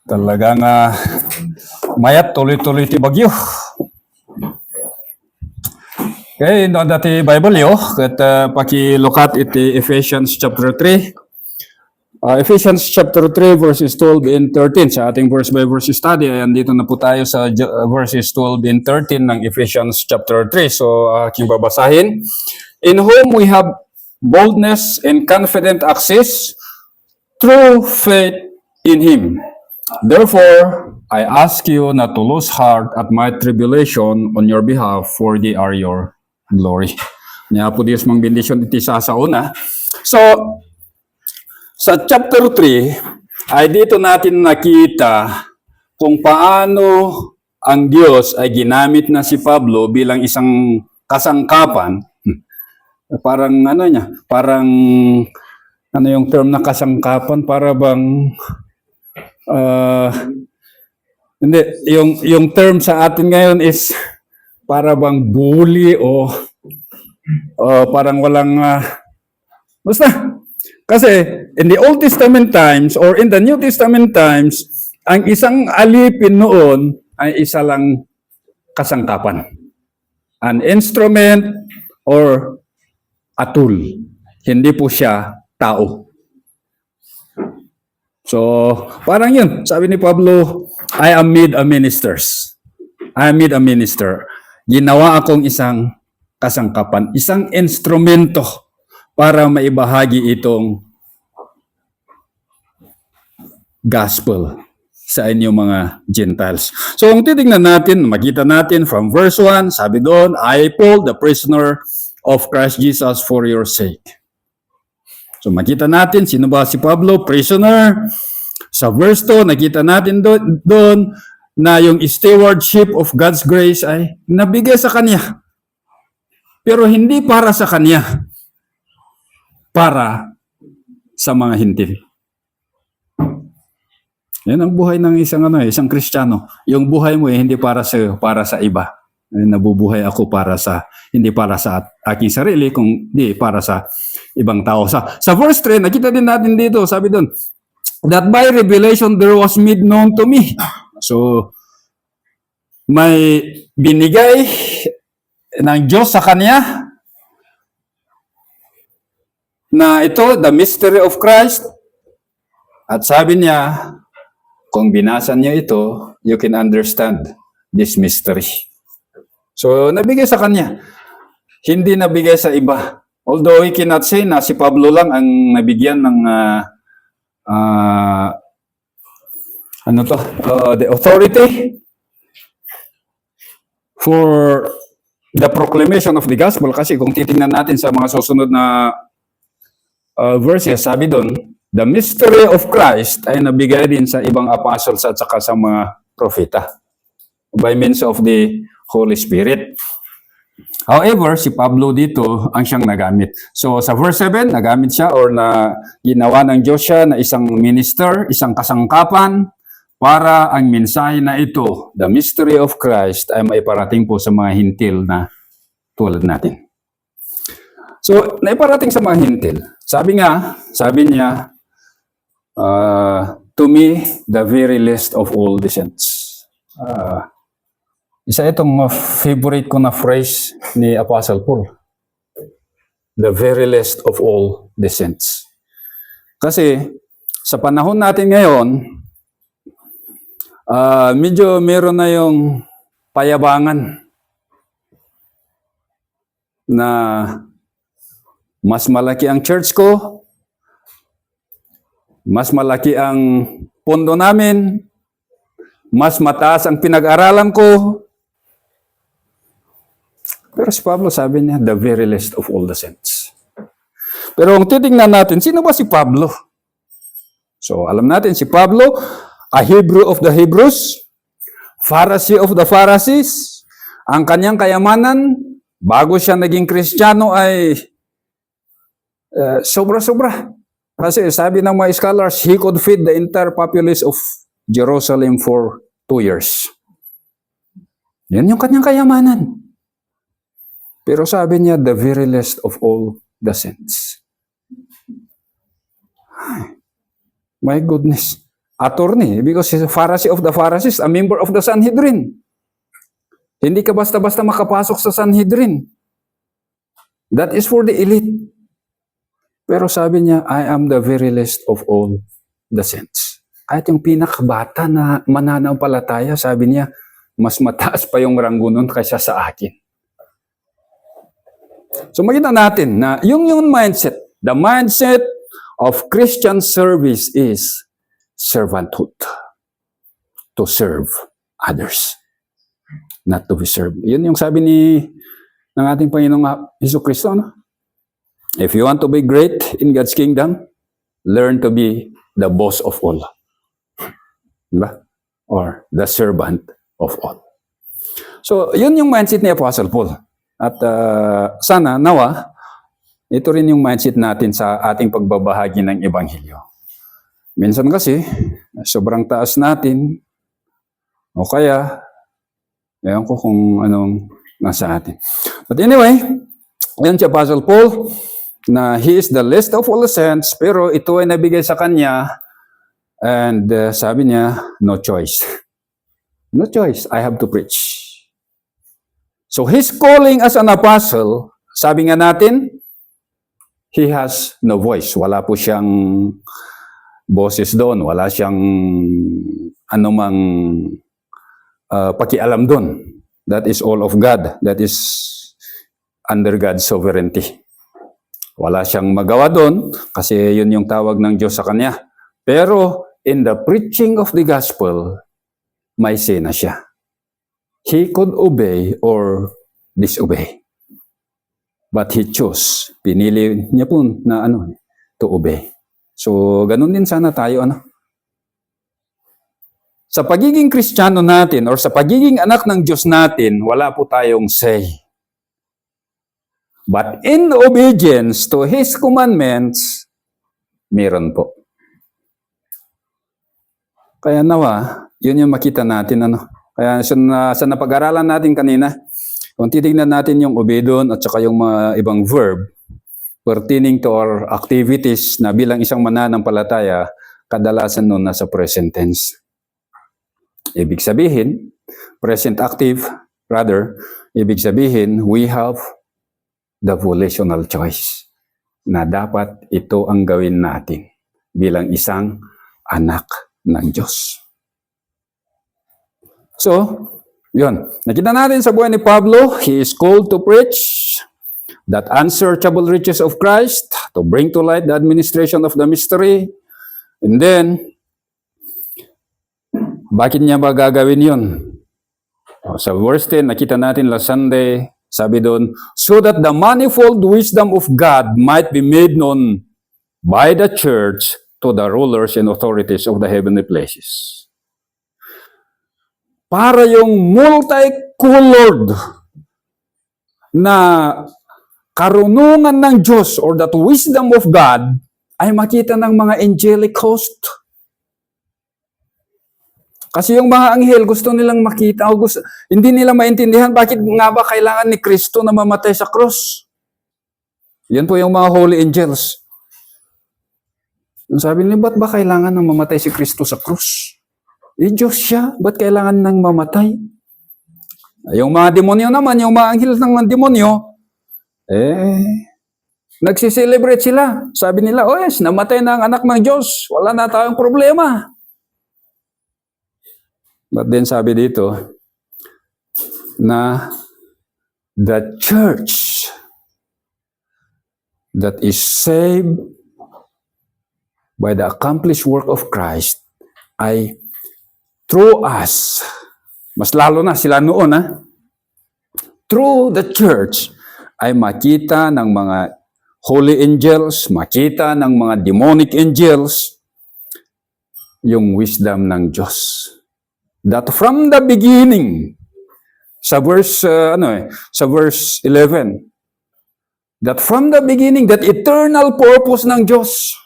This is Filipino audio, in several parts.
Talagang mayat tuloy-tuloy ti bagyo. Okay, no dati Bible yo, kat pakilukat iti Ephesians chapter 3. Ephesians chapter 3 verses 12 and 13 sa ating verse by verse study. Ayan, dito na po tayo sa verses 12 and 13 ng Ephesians chapter 3. So, aking babasahin. In whom we have boldness and confident access through faith in Him. Therefore, I ask you not to lose heart at my tribulation on your behalf, for they are your glory. Niya po Diyos mang bendisyon iti sa una. So, sa chapter 3, ay dito natin nakita kung paano ang Diyos ay ginamit na si Pablo bilang isang kasangkapan. Parang parang yung term na kasangkapan, para bang hindi, yung term sa atin ngayon is para bang bully o parang walang basta. Kasi in the Old Testament times or in the New Testament times, ang isang alipin noon ay isa lang kasangkapan. An instrument or a tool. Hindi po siya tao. So, parang yun. Sabi ni Pablo, I am made a minister. I am made a minister. Ginawa akong isang kasangkapan, isang instrumento para maibahagi itong gospel sa inyong mga Gentiles. So, kung titignan natin, makita natin from verse 1, sabi doon, I, Paul, the prisoner of Christ Jesus for your sake. So, makita natin, sino ba si Pablo? Prisoner. Sa verse 2, nakita natin doon na yung stewardship of God's grace ay nabigay sa kanya. Pero hindi para sa kanya. Para sa mga hintil. Yan ang buhay ng isang Kristiyano. Yung buhay mo hindi para sa iyo, para sa iba. Nabubuhay ako hindi para sa aking sarili, kundi para sa ibang tao. Sa verse 3, nakita din natin dito, sabi doon, that by revelation there was made known to me. So, may binigay ng Diyos sa kanya na ito, the mystery of Christ. At sabi niya, kung binasa niyo ito, you can understand this mystery. So, nabigay sa kanya. Hindi nabigay sa iba. Although we cannot say na si Pablo lang ang nabigyan ng the authority for the proclamation of the gospel. Kasi kung titingnan natin sa mga susunod na verses, sabi doon, the mystery of Christ ay nabigay din sa ibang apostles at saka sa mga propeta by means of the Holy Spirit. However, si Pablo dito ang siyang nagamit. So sa verse 7, nagamit siya or na ginawa ng Diyos siya na isang minister, isang kasangkapan para ang mensahe na ito, the mystery of Christ, ay maiparating po sa mga hintil na tulad natin. So, naiparating sa mga hintil. Sabi niya, to me, the very least of all the saints. Isa itong favorite ko na phrase ni Apostle Paul. The very least of all the saints. Kasi, sa panahon natin ngayon, medyo meron na yung payabangan na mas malaki ang church ko, mas malaki ang pondo namin, mas mataas ang pinag-aralan ko. Pero si Pablo sabi niya, the very least of all the saints. Pero kung titingnan natin, sino ba si Pablo? So, alam natin si Pablo, a Hebrew of the Hebrews, Pharisee of the Pharisees. Ang kanyang kayamanan, bago siya naging Kristiyano ay sobra-sobra. Kasi sabi ng mga scholars, he could feed the entire populace of Jerusalem for 2 years. Yan yung kanyang kayamanan. Pero sabi niya, the very least of all the saints. My goodness. attorney because he's a Pharisee of the Pharisees, a member of the Sanhedrin. Hindi ka basta-basta makapasok sa Sanhedrin. That is for the elite. Pero sabi niya, I am the very least of all the saints. Kahit yung pinakabata na mananampalataya, sabi niya, mas mataas pa yung ranggo nun kaysa sa akin. So makita natin na yung mindset, the mindset of Christian service is servanthood. To serve others. Not to be served. Yun yung sabi ng ating Panginoong Jesucristo, no? If you want to be great in God's kingdom, learn to be the boss of all. Diba? Or the servant of all. So, yun yung mindset ni Apostle Paul. At sana, nawa, ito rin yung mindset natin sa ating pagbabahagi ng Ebanghelyo. Minsan kasi, sobrang taas natin, o kaya, ewan ko kung anong nasa atin. But anyway, yan si Apostle Paul, na he is the least of all the saints, pero ito ay nabigay sa kanya, and sabi niya, no choice. No choice, I have to preach. So his calling as an apostle, sabi nga natin, he has no voice. Wala po siyang boses doon, wala siyang anumang pakialam doon. That is all of God. That is under God's sovereignty. Wala siyang magawa doon kasi yun yung tawag ng Diyos sa kanya. Pero in the preaching of the gospel, may say na siya. He could obey or disobey. But he chose. Pinili niya po na to obey. So, ganun din sana tayo, Sa pagiging Kristiyano natin or sa pagiging anak ng Diyos natin, wala po tayong say. But in obedience to His commandments, meron po. Kaya nawa, yun yung makita natin. Kaya sa napag-aralan natin kanina, kung titignan natin yung obey doon at saka yung mga ibang verb pertaining to our activities na bilang isang mananampalataya, kadalasan nun nasa present tense. Ibig sabihin, present active, rather, ibig sabihin, we have the volitional choice na dapat ito ang gawin natin bilang isang anak ng Diyos. So, yun. Nakita natin sa buhay ni Pablo, he is called to preach that unsearchable riches of Christ, to bring to light the administration of the mystery, and then, bakit niya ba gagawin yun? Sa verse 10, nakita natin last Sunday, sabi doon, so that the manifold wisdom of God might be made known by the church to the rulers and authorities of the heavenly places. Para yung multicolored na karunungan ng Diyos or that wisdom of God ay makita ng mga angelic host. Kasi yung mga anghel, gusto nilang makita, o hindi nila maintindihan bakit nga ba kailangan ni Kristo na mamatay sa cross. Yan po yung mga holy angels. Sabi nila, ba't ba kailangan nang mamatay si Kristo sa cross? Diyos siya, ba't kailangan nang mamatay? Yung mga demonyo naman, yung mga anghel ng demonyo, nagsiselebrate sila. Sabi nila, yes, namatay na ang anak ng Diyos. Wala na tayong problema. But then sabi dito, na the church that is saved by the accomplished work of Christ ay through us, mas lalo na sila noon, through the church ay makita ng mga holy angels, makita ng mga demonic angels yung wisdom ng Diyos. That from the beginning, sa verse 11, that from the beginning, that eternal purpose ng Diyos,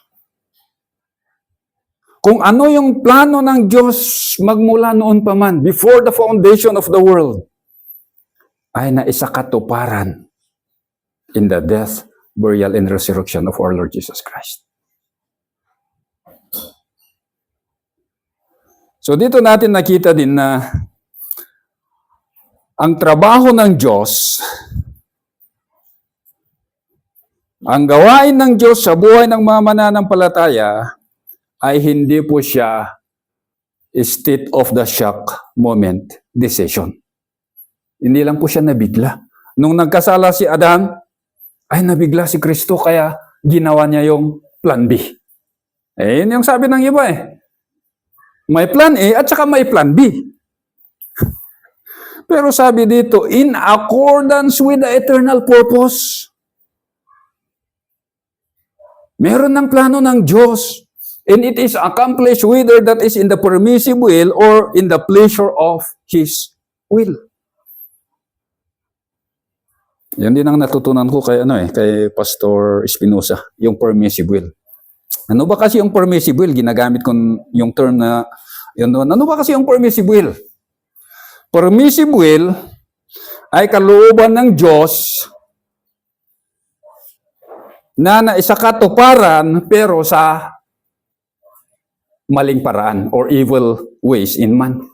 kung ano yung plano ng Diyos magmula noon pa man, before the foundation of the world, ay naisakatuparan in the death, burial, and resurrection of our Lord Jesus Christ. So dito natin nakita din na ang trabaho ng Diyos, ang gawain ng Diyos sa buhay ng mga mananampalataya ay hindi po siya state of the shock moment decision. Hindi lang po siya nabigla. Nung nagkasala si Adan, ay nabigla si Kristo kaya ginawa niya yung plan B. Eh, yun yung sabi ng iba eh. May plan A at saka may plan B. Pero sabi dito, in accordance with the eternal purpose. Meron ng plano ng Diyos. And it is accomplished whether that is in the permissive will or in the pleasure of His will. Yan din ang natutunan ko kay kay Pastor Espinosa, yung permissive will. Ano ba kasi yung permissive will? Ginagamit ko yung term na yun doon. Ano ba kasi yung permissive will? Permissive will ay kalooban ng Diyos na naisakatuparan pero sa maling paraan or evil ways in man.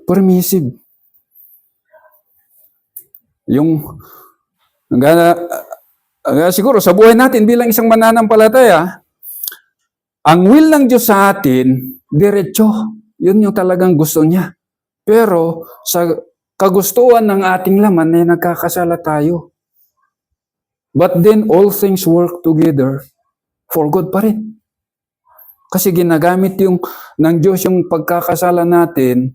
Permissive. Yung siguro sa buhay natin bilang isang mananampalataya, ang will ng Diyos sa atin, diretso. Yun yung talagang gusto niya. Pero sa kagustuhan ng ating laman ay nagkakasala tayo. But then all things work together for good pa rin. Kasi ginagamit ng Diyos yung pagkakasala natin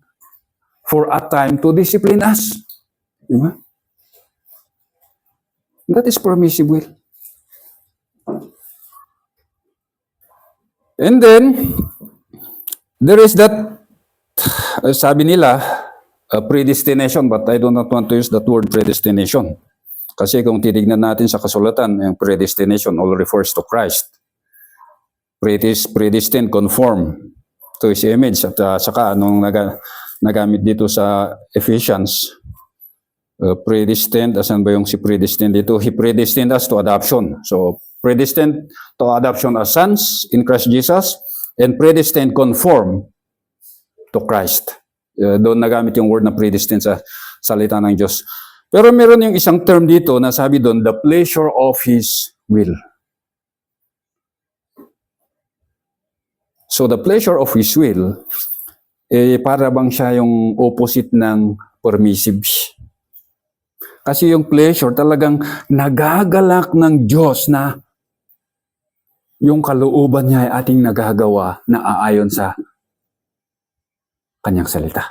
for a time to discipline us. Diba? That is permissive will. And then, there is that, sabi nila, predestination, but I do not want to use that word predestination. Kasi kung titignan natin sa kasulatan, yung predestination all refers to Christ. Predestined, conform to His image. At saka anong nagamit dito sa Ephesians, predestined, asan ba yung si predestined dito? He predestined us to adoption. So, predestined to adoption as sons in Christ Jesus, and predestined conform to Christ. Doon nagamit yung word na predestined sa salita ng Diyos. Pero meron yung isang term dito na sabi doon, the pleasure of His will. So the pleasure of His will, para bang siya yung opposite ng permissive. Kasi yung pleasure talagang nagagalak ng Diyos na yung kalooban niya ay ating nagagawa na aayon sa Kanyang salita.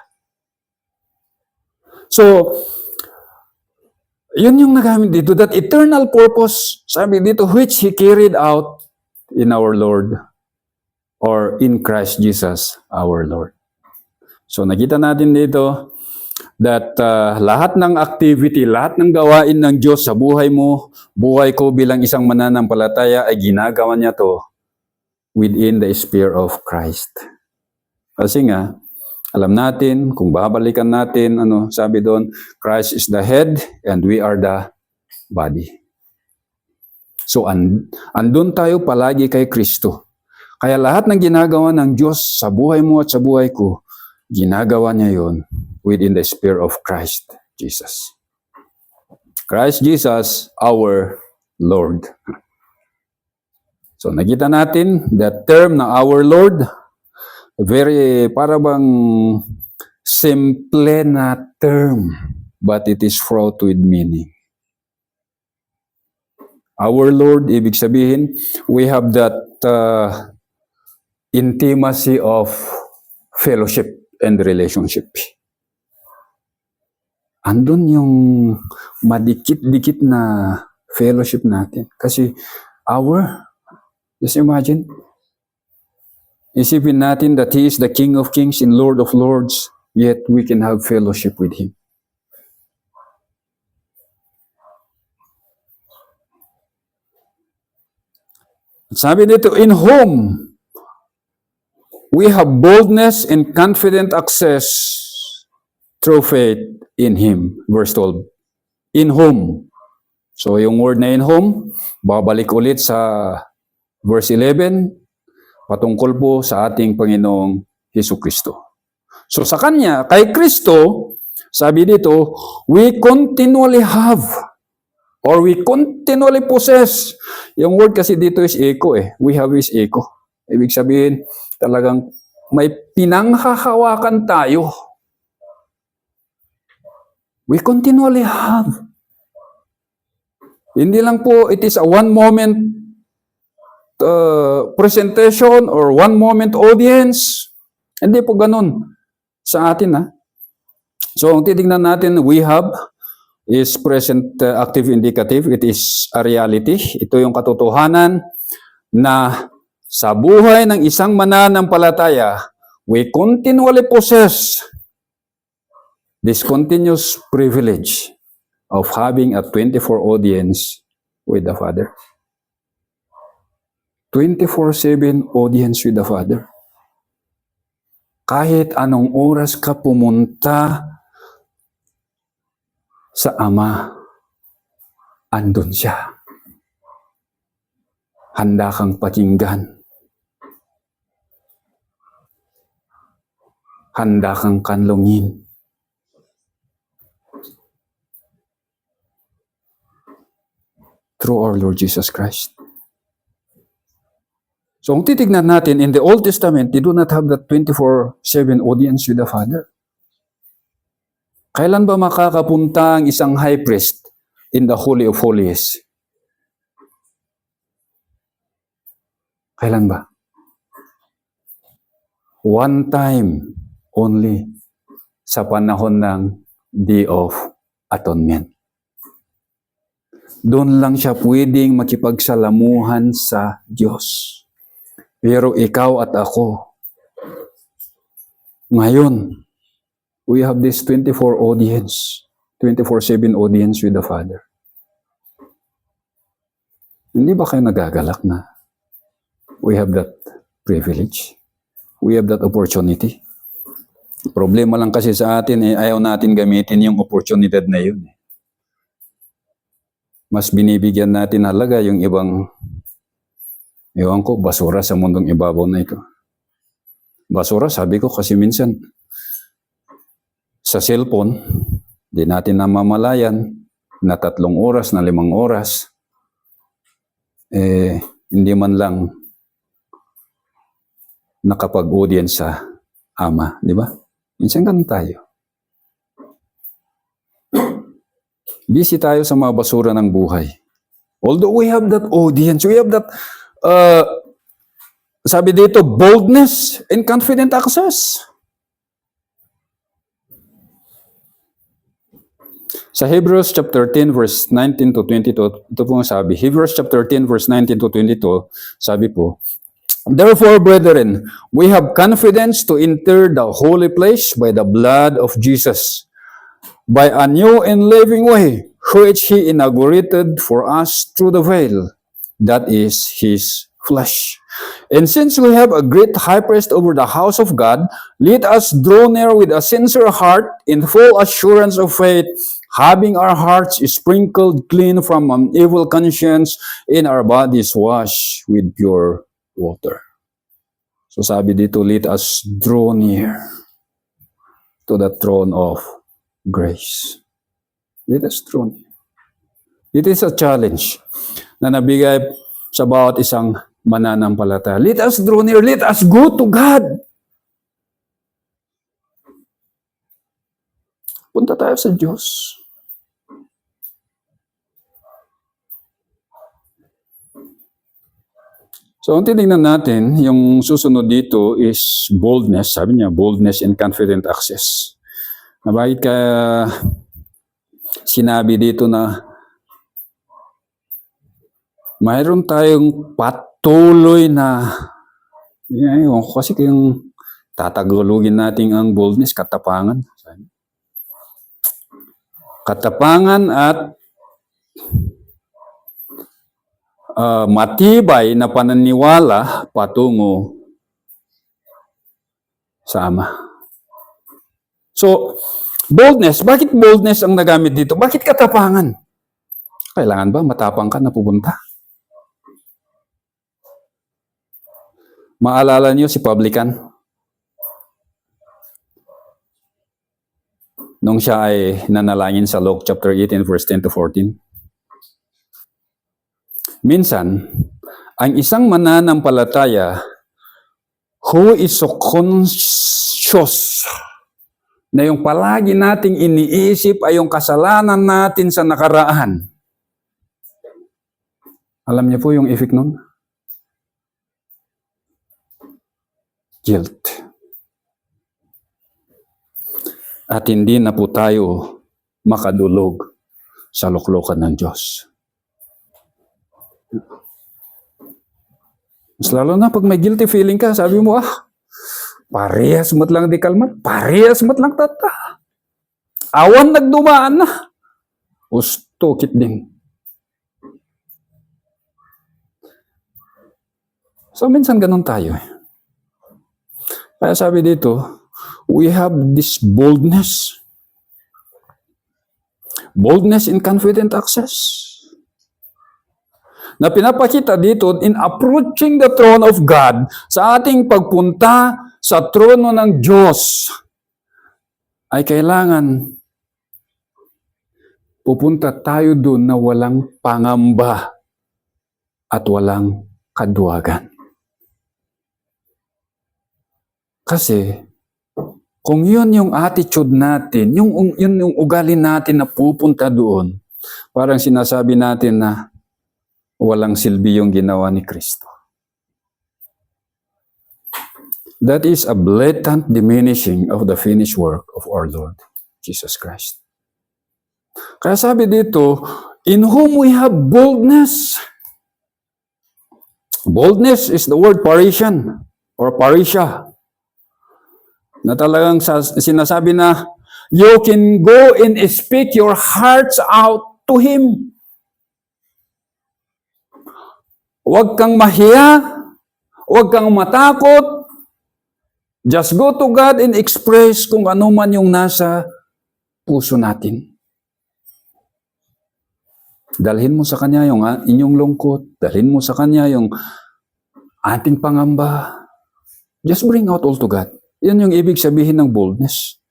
So, yun yung nagamit dito, that eternal purpose, sabi dito, which He carried out in our Lord or in Christ Jesus our Lord. So nakita natin dito that lahat ng activity, lahat ng gawain ng Diyos sa buhay mo, buhay ko bilang isang mananampalataya ay ginagawa niya to within the sphere of Christ. Kasi nga, alam natin, kung babalikan natin, sabi doon, Christ is the head and we are the body. So, andun tayo palagi kay Kristo. Kaya lahat ng ginagawa ng Diyos sa buhay mo at sa buhay ko, ginagawa niya yon within the sphere of Christ Jesus. Christ Jesus, our Lord. So, nakita natin that term na our Lord, very, para bang simple na term, but it is fraught with meaning. Our Lord, ibig sabihin, we have that intimacy of fellowship and relationship. Andun yung madikit-dikit na fellowship natin. Kasi just imagine, isipin natin that He is the King of Kings and Lord of Lords, yet we can have fellowship with Him. Sabi dito, in whom we have boldness and confident access through faith in Him. Verse 12. In whom. So yung word na in whom, babalik ulit sa verse 11. patungkol po sa ating Panginoong Hesukristo. So sa Kanya, kay Kristo, sabi dito, we continually have or we continually possess. Yung word kasi dito is echo eh. We have is echo. Ibig sabihin, talagang may pinanghahawakan tayo. We continually have. Hindi lang po, it is a one moment presentation or one moment audience. Hindi po ganun sa atin. Ha? So, ang titignan natin, we have is present active indicative. It is a reality. Ito yung katotohanan na sa buhay ng isang mananampalataya, we continually possess this continuous privilege of having a 24 audience with the Father. 24/7 audience with the Father. Kahit anong oras ka pumunta sa Ama, andun siya. Handa kang pakinggan. Handa kang kanlungin. Through our Lord Jesus Christ. So, kung titignan natin, in the Old Testament, they do not have that 24/7 audience with the Father. Kailan ba makakapunta ang isang high priest in the Holy of Holies? Kailan ba? One time only sa panahon ng Day of Atonement. Doon lang siya pwedeng makipagsalamuhan sa Diyos. Pero ikaw at ako, ngayon, we have this 24 audience, 24/7 audience with the Father. Hindi ba kayo nagagalak na we have that privilege? We have that opportunity? Problema lang kasi sa atin, ayaw natin gamitin yung opportunity na yun. Mas binibigyan natin halaga yung ibang, ewan ko, basura sa mundong ibabaw na ito. Basura, sabi ko kasi minsan, sa cellphone, di natin namamalayan na 3 oras, na 5 oras, hindi man lang nakapag-audience sa Ama, di ba? Minsan ganun tayo. Busy tayo sa mga basura ng buhay. Although we have that audience, we have that, sabi dito, boldness and confident access. Sa Hebrews chapter 10 verse 19 to 22, ito po ang sabi. Hebrews chapter 10 verse 19 to 22, sabi po, therefore, brethren, we have confidence to enter the holy place by the blood of Jesus, by a new and living way, which He inaugurated for us through the veil, that is His flesh. And since we have a great high priest over the house of God, let us draw near with a sincere heart in full assurance of faith, having our hearts sprinkled clean from an evil conscience and our bodies washed with pure water. So sabi dito, let us draw near to the throne of grace. Let us draw near. It is a challenge na nabigay sa bawat isang mananampalataya. Let us draw near. Let us go to God. Punta tayo sa Diyos. So, ang tinignan natin, yung susunod dito is boldness. Sabi niya, boldness and confident access. Na bakit kaya sinabi dito na mayroon tayong patuloy na, ewan ko kasi kung tatagulugin natin ang boldness, katapangan. Katapangan at matibay na pananiwala patungo sa Ama. So, boldness. Bakit boldness ang nagamit dito? Bakit katapangan? Kailangan ba matapang ka na pupunta? Maalala niyo si publican? Nung siya ay nanalangin sa Luke chapter 18 verse 10 to 14. Minsan, ang isang mananampalataya who is so conscious na yung palagi nating iniisip ay yung kasalanan natin sa nakaraan. Alam niyo po yung effect nun? Guilt. At hindi na po tayo makadulog sa luklukan ng Diyos. Mas lalo na pag may guilty feeling ka, sabi mo, parehas mo't lang di kalmat, parehas mo't lang tata. Awan nagdumaan na. Usto kit din. So minsan ganun tayo. Kaya sabi dito, we have this boldness. Boldness in confident access. Na pinapakita dito in approaching the throne of God, sa ating pagpunta sa trono ng Diyos, ay kailangan pupunta tayo doon na walang pangamba at walang kaduwagan. Kasi, kung yun yung attitude natin, yun yung ugali natin na pupunta doon, parang sinasabi natin na walang silbi yung ginawa ni Kristo. That is a blatant diminishing of the finished work of our Lord Jesus Christ. Kaya sabi dito, in whom we have boldness. Boldness is the word Parisian or Parisha. Na talagang sinasabi na, you can go and speak your hearts out to Him. Huwag kang mahiya, huwag kang matakot. Just go to God and express kung ano man yung nasa puso natin. Dalhin mo sa Kanya yung inyong lungkot, dalhin mo sa Kanya yung ating pangamba. Just bring out all to God. Yan yung ibig sabihin ng boldness.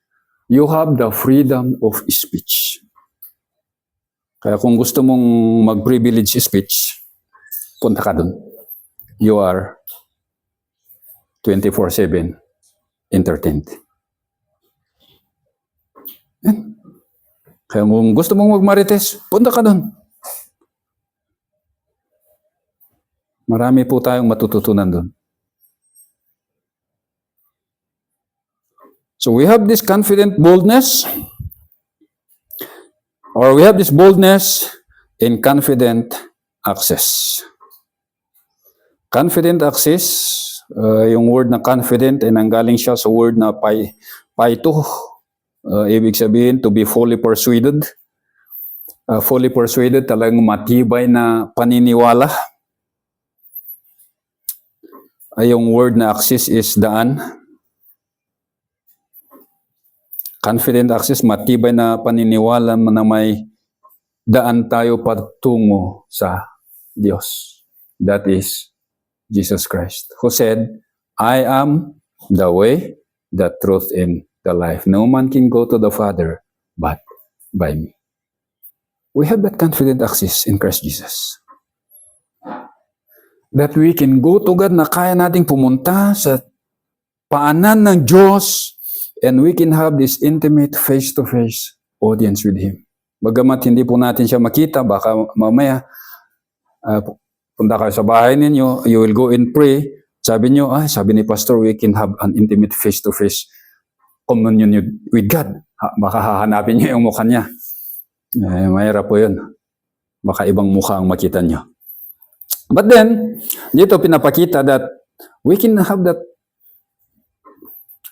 You have the freedom of speech. Kaya kung gusto mong mag-privilege speech, punta ka dun. You are 24/7 entertained. Kaya kung gusto mong magmarites, punta ka dun. Marami po tayong matututunan dun. So we have this confident boldness, or we have this boldness in confident access. Confident access, yung word na confident ay nanggaling siya sa word na paito. Ibig sabihin, to be fully persuaded. Fully persuaded, talagang matibay na paniniwala. Yung word na access is daan. Confident access, matibay na paniniwala na may daan tayo patungo sa Diyos. That is Jesus Christ, who said, I am the way, the truth, and the life. No man can go to the Father but by me. We have that confident access in Christ Jesus. That we can go to God na kaya nating pumunta sa paanan ng Diyos and we can have this intimate face-to-face audience with Him. Bagamat hindi po natin siya makita, baka mamaya punta kayo sa bahay ninyo, you will go and pray. Sabi niyo, sabi ni Pastor, we can have an intimate face-to-face communion with God. Baka hahanapin niyo yung mukha niya. Mahirap po yun. Baka ibang mukha ang makita niyo. But then, dito pinapakita that we can have that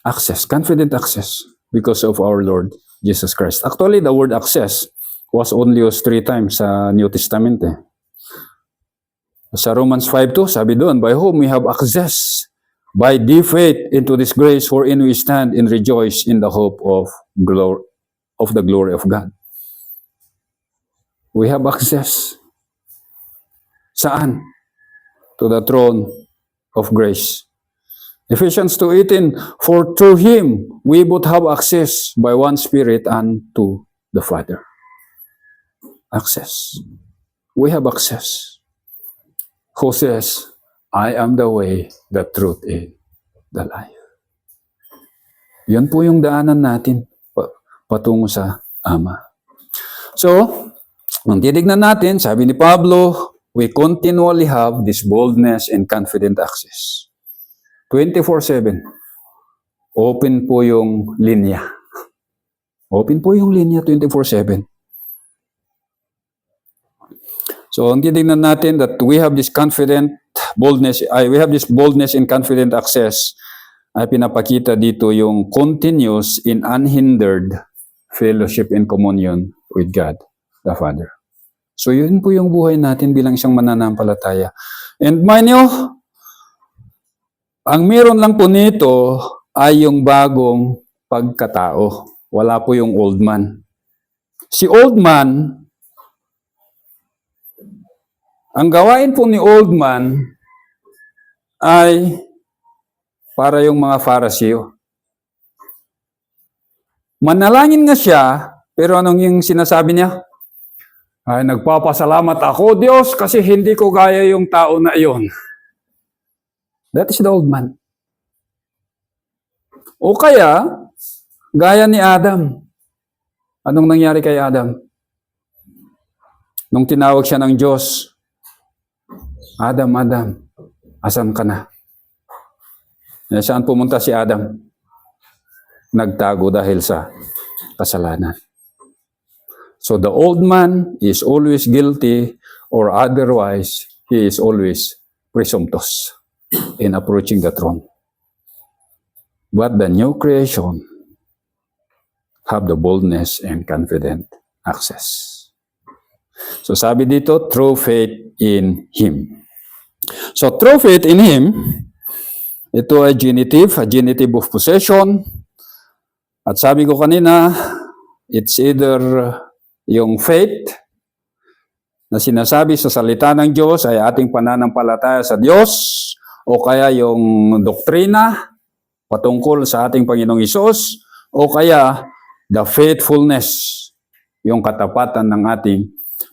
access, confident access, because of our Lord Jesus Christ. Actually, the word access was only used 3 times sa New Testament. Sa Romans 5:2, sabi doon, by whom we have access by deep faith into this grace wherein we stand and rejoice in the hope of the glory of God. We have access. Saan? To the throne of grace. Ephesians 2:18, for through Him we both have access by one Spirit unto the Father. Access. We have access. Who says, I am the way, the truth, and the life. Yan po yung daanan natin patungo sa Ama. So, ang titignan natin, sabi ni Pablo, we continually have this boldness and confident access. 24/7. Open po yung linya. Open po yung linya 24/7. So, ang titignan natin that we have this confident boldness, we have this boldness and confident access ay pinapakita dito yung continuous in unhindered fellowship and communion with God, the Father. So, yun po yung buhay natin bilang isang mananampalataya. And mind nyo, ang meron lang po nito ay yung bagong pagkatao. Wala po yung old man. Si old man, ang gawain po ni old man ay para yung mga Fariseo. Manalangin nga siya, pero anong yung sinasabi niya? Ay, nagpapasalamat ako, Diyos, kasi hindi ko gaya yung tao na iyon. That is the old man. O kaya, gaya ni Adam. Anong nangyari kay Adam? Nung tinawag siya ng Diyos, Adam, Adam, asan ka na? Saan pumunta si Adam? Nagtago dahil sa kasalanan. So the old man is always guilty, or otherwise, he is always presumptuous in approaching the throne. But the new creation have the boldness and confident access. So sabi dito, through faith in Him. So through faith in Him, ito ay genitive, a genitive of possession. At sabi ko kanina, it's either yung faith na sinasabi sa salita ng Diyos ay ating pananampalataya sa Diyos, o kaya yung doktrina patungkol sa ating Panginoong Hesus, o kaya the faithfulness, yung katapatan ng ating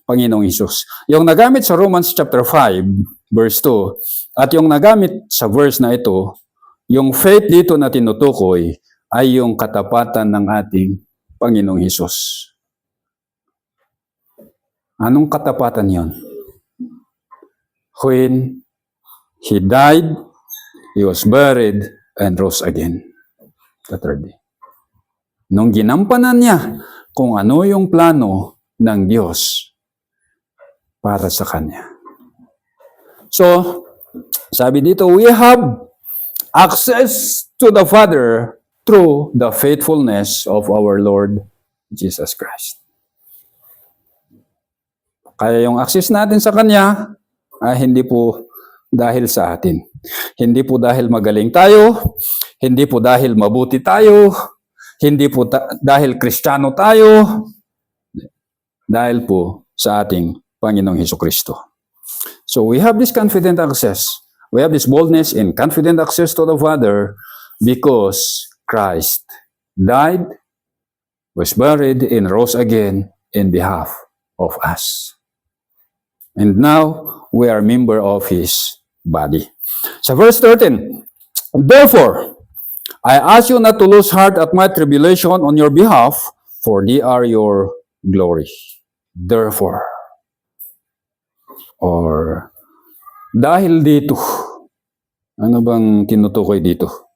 Panginoong Hesus. Yung nagamit sa Romans chapter 5, verse 2, at yung nagamit sa verse na ito, yung faith dito na tinutukoy ay yung katapatan ng ating Panginoong Hesus. Anong katapatan yon? When He died, He was buried, and rose again the third day. Nung ginampanan niya kung ano yung plano ng Diyos para sa Kanya. So, sabi dito, we have access to the Father through the faithfulness of our Lord Jesus Christ. Kaya yung access natin sa Kanya ay hindi po dahil sa atin. Hindi po dahil magaling tayo, hindi po dahil mabuti tayo, hindi po dahil Kristiyano tayo, dahil po sa ating Panginoong Hesukristo. So we have this confident access. We have this boldness and confident access to the Father because Christ died, was buried, and rose again in behalf of us. And now, we are member of His body. Sa verse 13, therefore, I ask you not to lose heart at my tribulation on your behalf, for they are your glory. Therefore, or dahil dito, ano bang tinutukoy dito?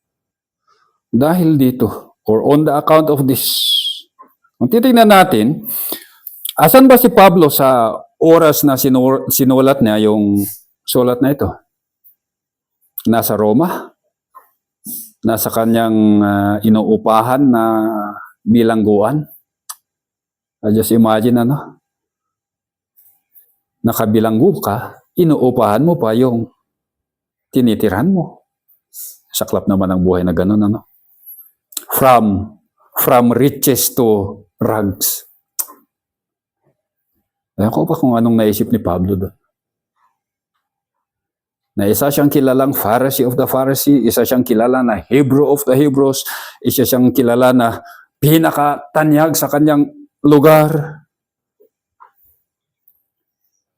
Dahil dito, or on the account of this. Kung titignan natin, asan ba si Pablo sa oras na sinulat niya yung sulat na ito? Nasa Roma? Nasa kanyang inuupahan na bilangguan? Just imagine, nakabilanggo ka, inuupahan mo pa yung tinitirhan mo. Saklap naman ang buhay na ganun, From riches to rags. Ayan ko pa kung anong naisip ni Pablo doon. Na isa siyang kilalang Pharisee of the Pharisee, isa siyang kilala na Hebrew of the Hebrews, isa siyang kilala na pinakatanyag sa kanyang lugar.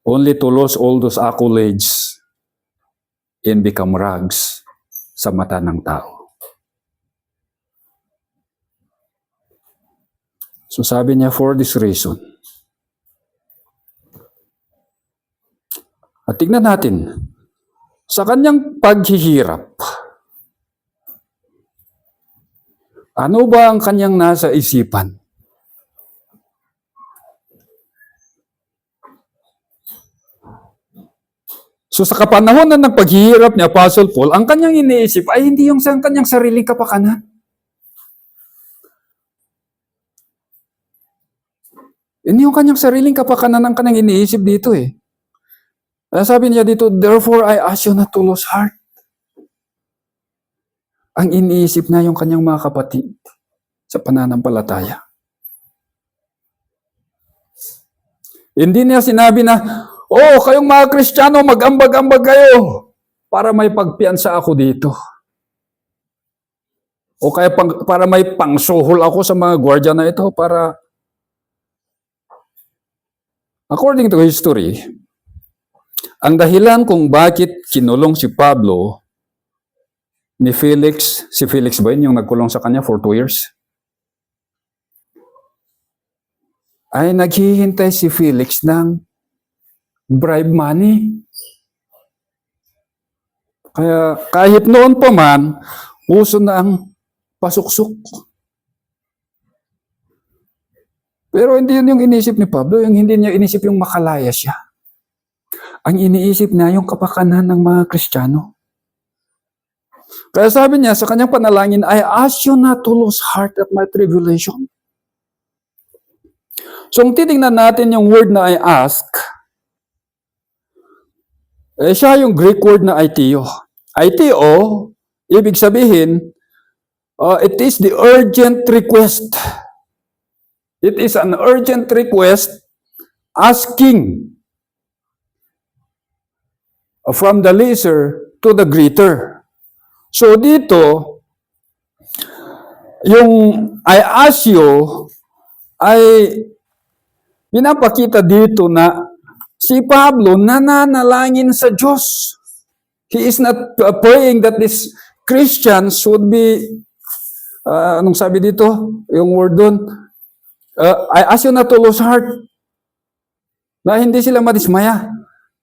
Only to lose all those accolades and become rags sa mata ng tao. So sabi niya, for this reason. At tignan natin, sa kanyang paghihirap, ano ba ang kanyang nasa isipan? So sa kapanahonan ng paghihirap ni Apostle Paul, ang kanyang iniisip ay hindi yung sa kanyang sariling kapakanan. Hindi yung kanyang sariling kapakanan ang kanyang iniisip dito eh. Kaya sabi niya dito, therefore I ask you not to lose heart. Ang iniisip na yung kanyang mga kapatid sa pananampalataya. Hindi niya sinabi na, oh, kayong mga Kristiyano, mag-ambag-ambag kayo para may pagpiansa ako dito. O kaya para may pangsuhol ako sa mga gwardiya na ito para... According to history, ang dahilan kung bakit kinulong si Pablo ni Felix, si Felix ba yun yung nagkulong sa kanya for 2 years? Ay naghihintay si Felix ng bribe money. Kaya kahit noon pa man, uso na ang pasuksok. Pero hindi yun yung inisip ni Pablo, yung hindi niya inisip yung makalaya siya. Ang iniisip niya yung kapakanan ng mga Kristiyano. Kaya sabi niya sa kanyang panalangin, I ask you not to lose heart at my tribulation. So kung titingnan natin yung word na I ask, siya yung Greek word na aitio. Aitio, ibig sabihin, it is the urgent request. It is an urgent request asking from the lesser to the greater. So dito, yung I ask you ay pinapakita dito na si Pablo nananalangin sa Diyos. He is not praying that these Christians would be, anong sabi dito? Yung word doon, I ask you not to lose heart. Na hindi sila madismaya.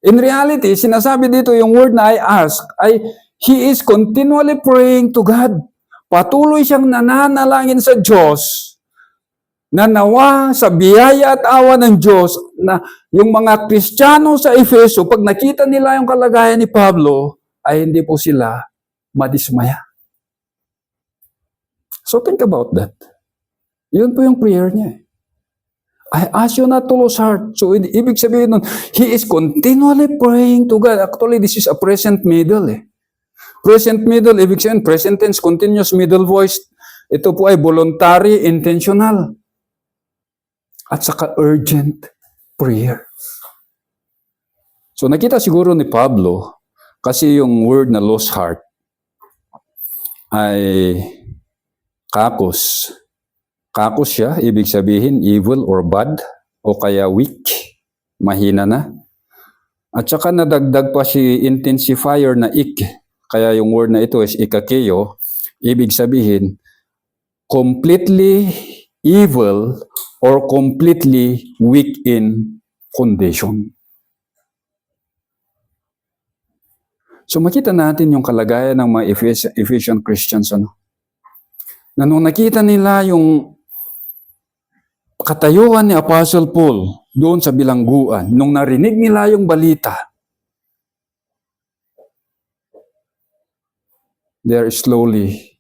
In reality, sinasabi dito yung word na I ask, ay he is continually praying to God. Patuloy siyang nananalangin sa Diyos na nawa sa biyaya at awa ng Diyos na yung mga Kristiyano sa Efeso, pag nakita nila yung kalagayan ni Pablo, ay hindi po sila madismaya. So think about that. Yun po yung prayer niya. I ask you not to lose heart. So ibig sabihin nun, he is continually praying to God. Actually, this is a present middle eh. Present middle, ibig sabihin, present tense, continuous middle voice. Ito po ay voluntary, intentional. At saka urgent prayer. So nakita siguro ni Pablo, kasi yung word na lost heart ay kakos. Kakos siya, ibig sabihin evil or bad, o kaya weak, mahina na. At saka nadagdag pa si intensifier na ik, kaya yung word na ito is ikakeo, ibig sabihin completely evil or completely weak in condition. So makita natin yung kalagayan ng mga Ephesian Christians, na nung nakita nila yung katayuan ni Apostle Paul doon sa bilangguan, nung narinig nila yung balita, they are slowly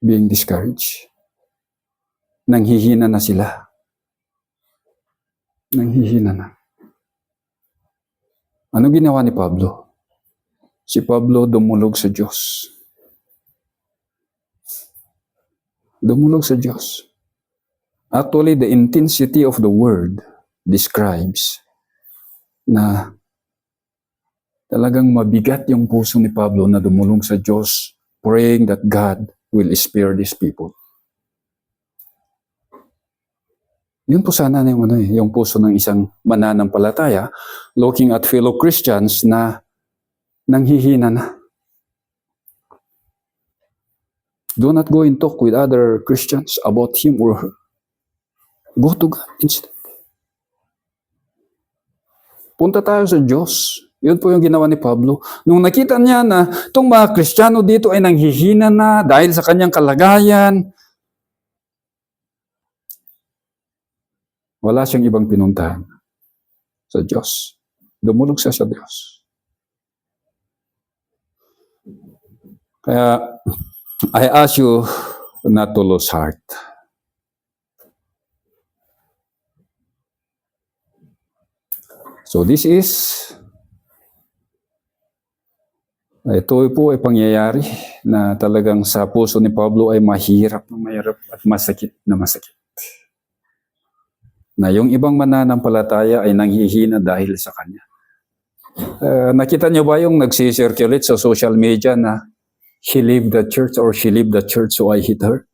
being discouraged. Nanghihina na sila. Nanghihina na. Ano ginawa ni Pablo? Si Pablo dumulog sa Diyos. Dumulog sa Diyos. Actually, the intensity of the word describes na Talagang mabigat yung puso ni Pablo na dumulong sa Diyos, praying that God will spare these people. Yun po sana yung puso ng isang mananampalataya, looking at fellow Christians na nanghihina na. Do not go and talk with other Christians about him or her. Go to God instead. Punta tayo sa Diyos. Yun po yung ginawa ni Pablo. Nung nakita niya na itong mga Kristiyano dito ay nanghihina na dahil sa kanyang kalagayan, wala siyang ibang pinuntahan sa Diyos. Dumulog siya sa Diyos. Kaya, I ask you not to lose heart. So this is, ito po ay pangyayari na talagang sa puso ni Pablo ay mahirap at masakit na masakit. Na yung ibang mananampalataya ay nanghihina dahil sa kanya. Nakita niyo ba yung nagsisirculate sa social media na he left the church or she left the church so I hit her?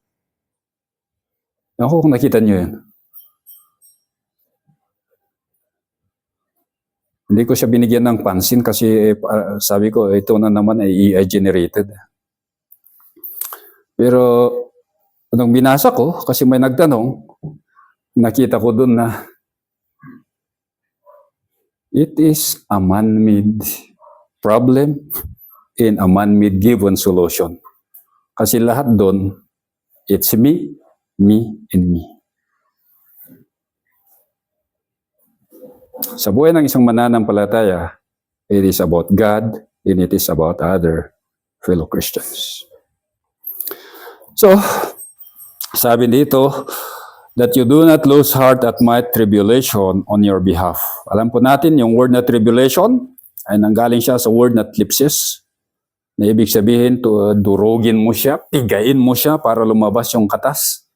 Ako kung nakita niyo yun. Hindi ko siya binigyan ng pansin kasi sabi ko, ito na naman ay AI generated. Pero nung binasa ko, kasi may nagtanong, nakita ko dun na it is a man-made problem and a man-made given solution. Kasi lahat dun, it's me, and me. Sa buhay ng isang mananampalataya, it is about God and it is about other fellow Christians. So, sabi dito, that you do not lose heart at my tribulation on your behalf. Alam po natin, yung word na tribulation ay nanggaling siya sa word na thlipsis, na ibig sabihin, durugin mo siya, pigain mo siya para lumabas yung katas.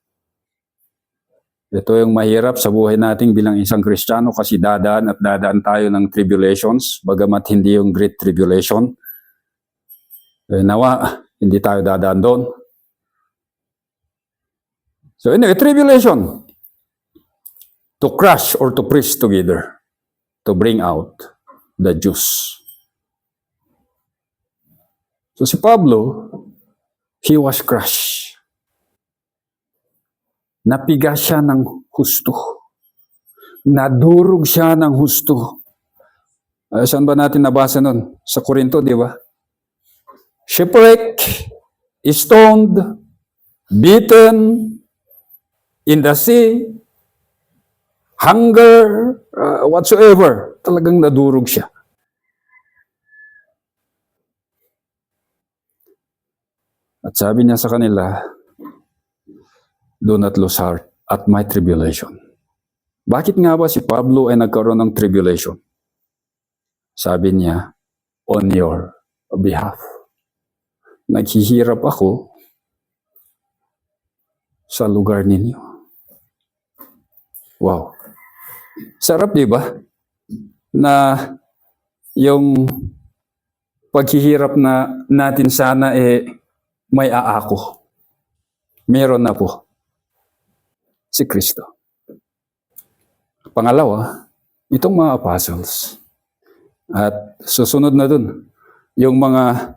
Ito yung mahirap sa buhay natin bilang isang Kristiyano kasi dadaan tayo ng tribulations, bagamat hindi yung great tribulation. Nawa, hindi tayo dadaan doon. So anyway, tribulation. To crush or to press together. To bring out the juice. So si Pablo, he was crushed. Napiga siya ng husto. Nadurog siya ng husto. Saan ba natin nabasa nun? Sa Korinto, di ba? Shipwreck, stoned, beaten, in the sea, hunger, whatsoever. Talagang nadurog siya. At sabi niya sa kanila, do not lose heart at my tribulation. Bakit nga ba si Pablo ay nagkaroon ng tribulation? Sabi niya, on your behalf. Naghihirap ako sa lugar ninyo. Wow. Sarap, di ba? Na yung paghihirap na natin sana may aako. Meron na po. Si Kristo. Pangalawa, itong mga apostles. At susunod na dun, yung mga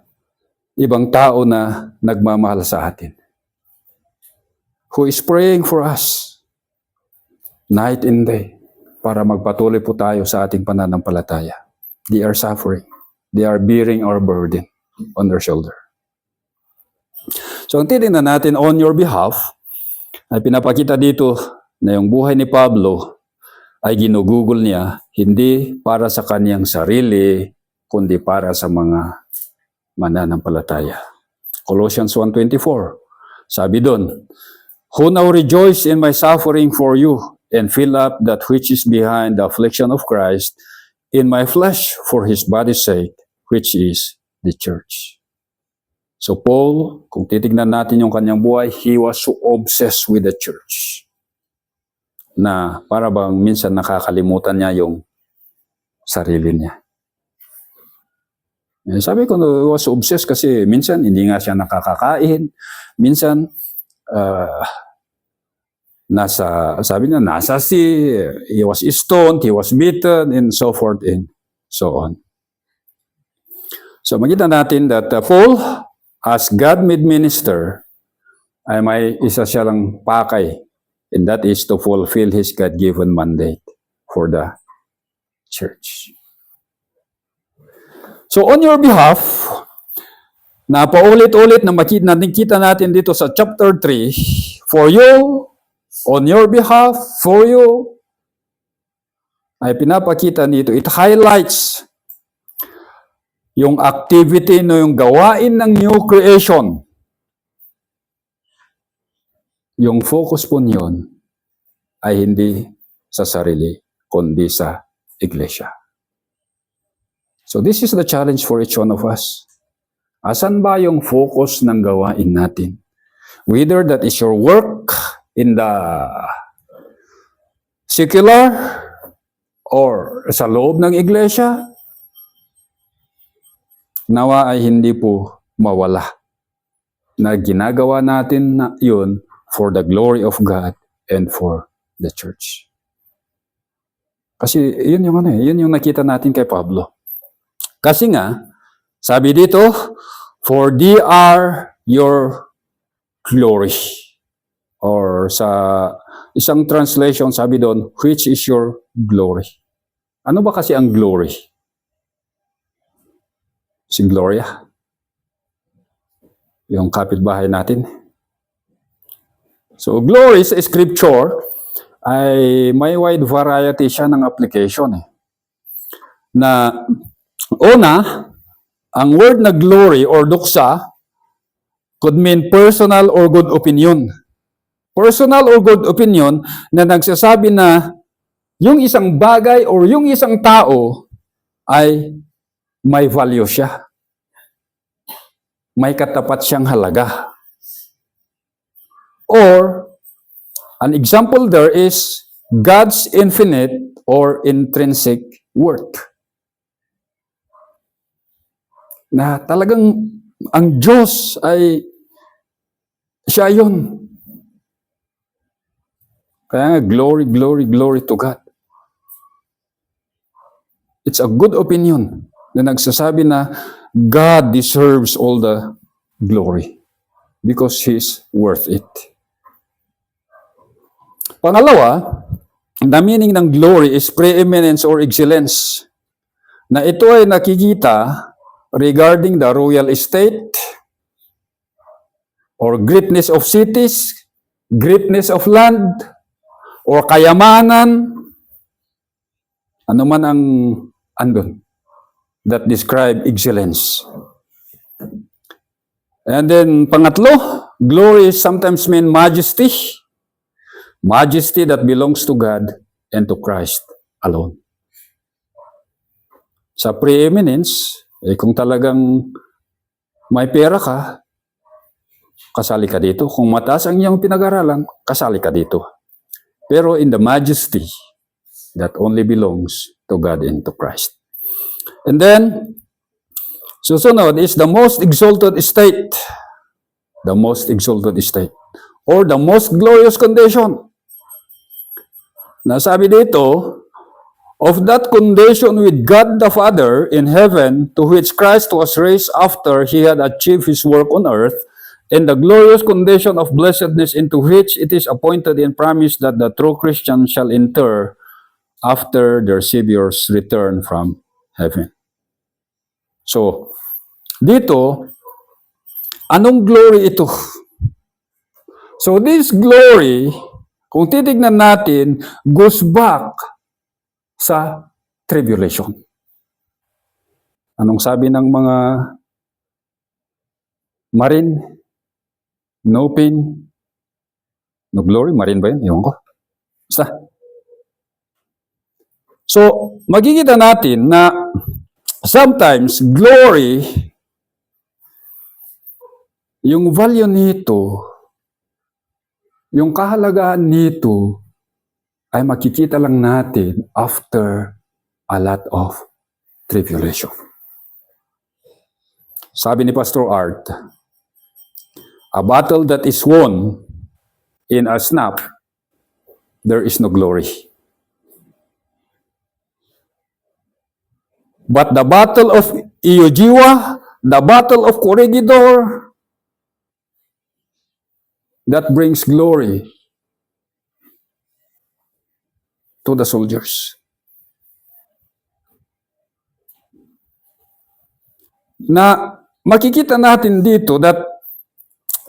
ibang tao na nagmamahal sa atin. Who is praying for us night and day para magpatuloy po tayo sa ating pananampalataya. They are suffering. They are bearing our burden on their shoulder. So ang titingnan natin on your behalf, ay pinapakita dito na yung buhay ni Pablo ay ginugugol niya hindi para sa kanyang sarili, kundi para sa mga mananampalataya. Colossians 1:24, sabi doon, who now rejoice in my suffering for you, and fill up that which is behind the affliction of Christ in my flesh for his body's sake, which is the church. So Paul, kung titignan natin yung kanyang buhay, he was so obsessed with the church na para bang minsan nakakalimutan niya yung sarili niya. Sabi ko, no, was obsessed kasi minsan hindi nga siya nakakakain. Minsan, sabi niya, nasa sea, he was stoned, he was beaten, and so forth, and so on. So makita natin that Paul, as God-made minister, ay may isa siya lang pakay, and that is to fulfill his God-given mandate for the church. So on your behalf, napaulit-ulit na nakikita natin dito sa chapter 3, for you, on your behalf, for you, ay pinapakita dito, it highlights yung activity no yung gawain ng new creation. Yung focus po niyon ay hindi sa sarili, kundi sa iglesia. So this is the challenge for each one of us. Asan ba yung focus ng gawain natin? Whether that is your work in the secular or sa loob ng iglesia, nawa ay hindi po mawala na ginagawa natin na yun for the glory of God and for the church. Kasi yun yung nakita natin kay Pablo. Kasi nga, sabi dito, for they are your glory. Or sa isang translation, sabi doon, which is your glory. Ano ba kasi ang glory? Si Gloria. Yung kapitbahay natin. So, glory sa scripture ay may wide variety siya ng application. Na una, ang word na glory or duksa could mean personal or good opinion. Personal or good opinion na nagsasabi na yung isang bagay or yung isang tao ay may value siya. May katapat siyang halaga. Or, an example there is God's infinite or intrinsic worth. Na talagang ang Diyos ay siya yun. Kaya nga, glory, glory, glory to God. It's a good opinion na nagsasabi na God deserves all the glory because He is worth it. Pangalawa, the meaning ng glory is preeminence or excellence. Na ito ay nakikita regarding the royal estate or greatness of cities, greatness of land, or kayamanan, ano man ang andon that describe excellence. And then, pangatlo, glory sometimes mean majesty. Majesty that belongs to God and to Christ alone. Sa preeminence, kung talagang may pera ka, kasali ka dito. Kung mataas ang iyong pinag-aralan, kasali ka dito. Pero in the majesty that only belongs to God and to Christ. And then, susunod is the most exalted state. The most exalted state. Or the most glorious condition. Nasabi dito, of that condition with God the Father in heaven, to which Christ was raised after He had achieved His work on earth, and the glorious condition of blessedness into which it is appointed and promised that the true Christian shall enter after their Savior's return from heaven. So, dito, anong glory ito? So, this glory, kung titignan natin, goes back sa tribulation. Anong sabi ng mga marine? No pain, no glory. Marine ba yun? Ewan ko. Basta. So, magkikita natin na sometimes glory, yung value nito, yung kahalagaan nito, ay makikita lang natin after a lot of tribulation. Sabi ni Pastor Art, a battle that is won in a snap, there is no glory. But the battle of Iwo Jima, the battle of Corregidor, that brings glory to the soldiers. Na makikita natin dito that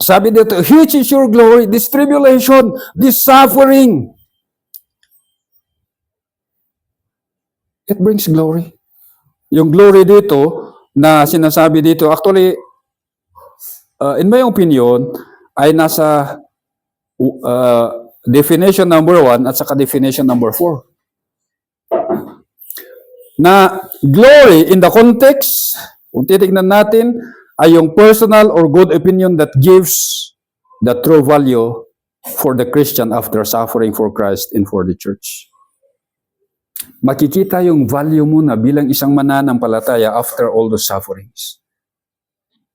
sabi dito, huge is your glory, this tribulation, this suffering. It brings glory. Yung glory dito na sinasabi dito, actually, in my opinion, ay nasa definition number 1 at saka definition number 4. Na glory in the context, kung titignan natin, ay yung personal or good opinion that gives the true value for the Christian after suffering for Christ and for the church. Makikita yung value mo na bilang isang mananampalataya after all those sufferings.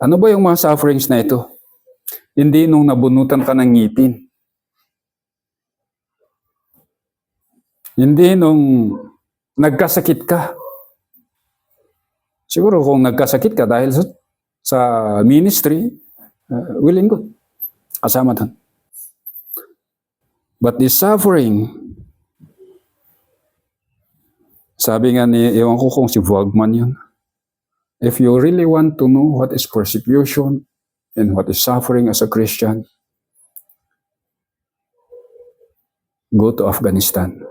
Ano ba yung mga sufferings na ito? Hindi nung nabunutan ka ng ngipin. Hindi nung nagkasakit ka. Siguro kung nagkasakit ka dahil sa ministry, willing good. Kasama doon. But this suffering, sabi nga ni, ewan ko kung si Wagman yun, if you really want to know what is persecution and what is suffering as a Christian, go to Afghanistan.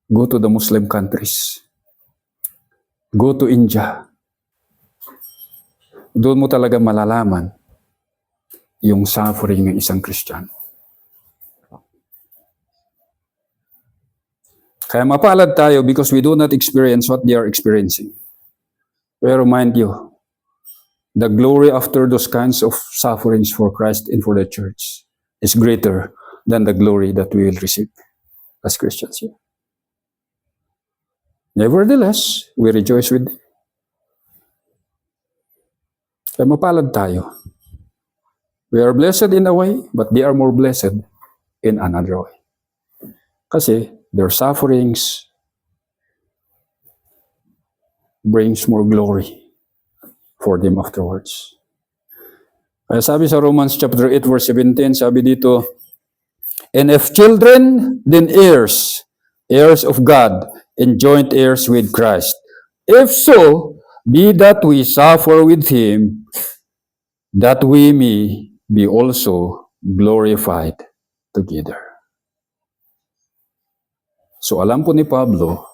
Go to the Muslim countries. Go to India. Doon mo talaga malalaman yung suffering ng isang Christian. Kaya mapalad tayo because we do not experience what they are experiencing. Pero mind you, the glory after those kinds of sufferings for Christ and for the church is greater than the glory that we will receive as Christians here. Nevertheless, we rejoice with them. Kaya mapalad tayo. We are blessed in a way, but they are more blessed in another way. Kasi their sufferings brings more glory for them afterwards. Kaya sabi sa Romans chapter 8 verse 17, sabi dito, and if children, then heirs, heirs of God, and joint heirs with Christ. If so, be that we suffer with Him, that we may be also glorified together. So alam po ni Pablo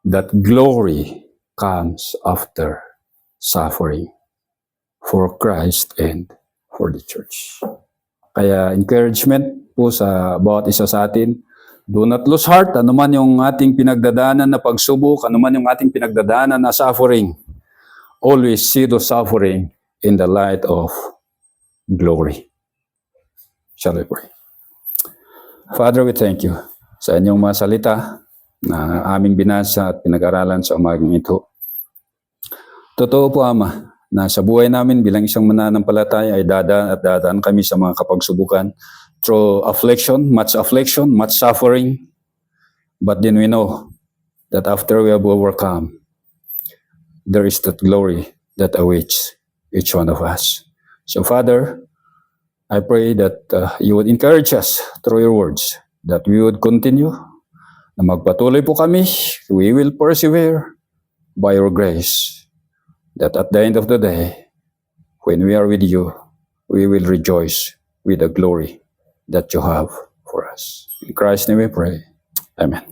that glory comes after suffering for Christ and for the church. Kaya encouragement po sa bawat isa sa atin, do not lose heart, anuman yung ating pinagdadaanan na pagsubok, anuman yung ating pinagdadaanan na suffering. Always see the suffering in the light of glory. Shall we pray? Father, we thank you sa inyong mga salita na aming binasa at pinag-aralan sa umagang ito. Totoo po, Ama, na sa buhay namin bilang isang mananampalataya ay dadaan kami sa mga kapagsubukan through affliction, much suffering. But then we know that after we have overcome, there is that glory that awaits each one of us. So Father, I pray that you would encourage us through your words, that we would continue, na magpatuloy po kami, we will persevere by your grace, that at the end of the day, when we are with you, we will rejoice with the glory that you have for us. In Christ's name we pray. Amen.